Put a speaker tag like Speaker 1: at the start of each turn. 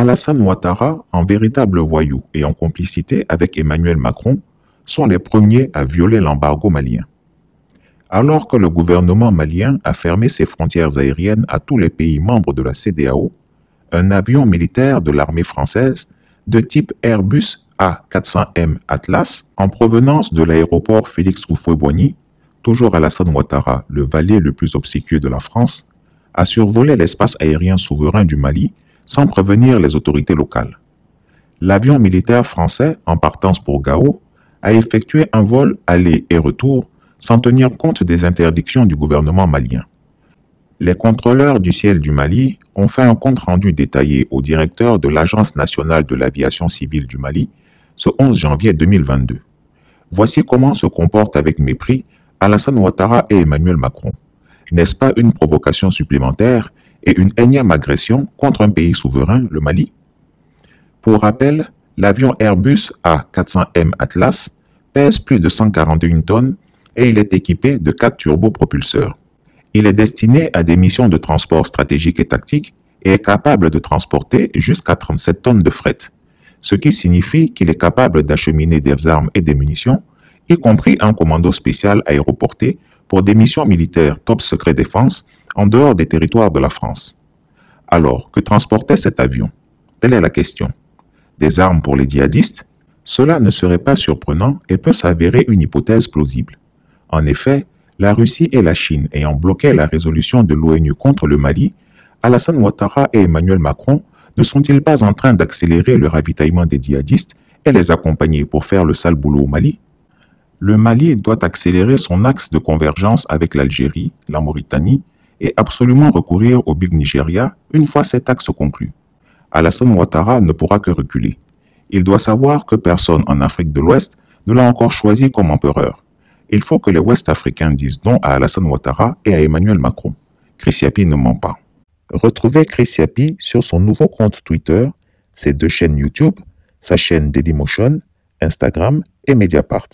Speaker 1: Alassane Ouattara, en véritable voyou et en complicité avec Emmanuel Macron, sont les premiers à violer l'embargo malien. Alors que le gouvernement malien a fermé ses frontières aériennes à tous les pays membres de la CEDEAO, un avion militaire de l'armée française de type Airbus A400M Atlas, en provenance de l'aéroport Félix Houphouët-Boigny, toujours Alassane Ouattara, le valet le plus obséquieux de la France, a survolé l'espace aérien souverain du Mali sans prévenir les autorités locales. L'avion militaire français, en partance pour Gao, a effectué un vol aller et retour sans tenir compte des interdictions du gouvernement malien. Les contrôleurs du ciel du Mali ont fait un compte-rendu détaillé au directeur de l'Agence nationale de l'aviation civile du Mali ce 11 janvier 2022. Voici comment se comportent avec mépris Alassane Ouattara et Emmanuel Macron. N'est-ce pas une provocation supplémentaire et une énième agression contre un pays souverain, le Mali? Pour rappel, l'avion Airbus A400M Atlas pèse plus de 141 tonnes et il est équipé de 4 turbopropulseurs. Il est destiné à des missions de transport stratégique et tactique et est capable de transporter jusqu'à 37 tonnes de fret, ce qui signifie qu'il est capable d'acheminer des armes et des munitions, y compris un commando spécial aéroporté pour des missions militaires top secret défense en dehors des territoires de la France. Alors, que transportait cet avion? Telle est la question. Des armes pour les djihadistes? Cela ne serait pas surprenant et peut s'avérer une hypothèse plausible. En effet, la Russie et la Chine ayant bloqué la résolution de l'ONU contre le Mali, Alassane Ouattara et Emmanuel Macron ne sont-ils pas en train d'accélérer le ravitaillement des djihadistes et les accompagner pour faire le sale boulot au Mali? Le Mali doit accélérer son axe de convergence avec l'Algérie, la Mauritanie et absolument recourir au Big Nigeria une fois cet axe conclu. Alassane Ouattara ne pourra que reculer. Il doit savoir que personne en Afrique de l'Ouest ne l'a encore choisi comme empereur. Il faut que les Ouest-Africains disent non à Alassane Ouattara et à Emmanuel Macron. Chris Yapi ne ment pas. Retrouvez Chris Yapi sur son nouveau compte Twitter, ses 2 chaînes YouTube, sa chaîne Dailymotion, Instagram et Mediapart.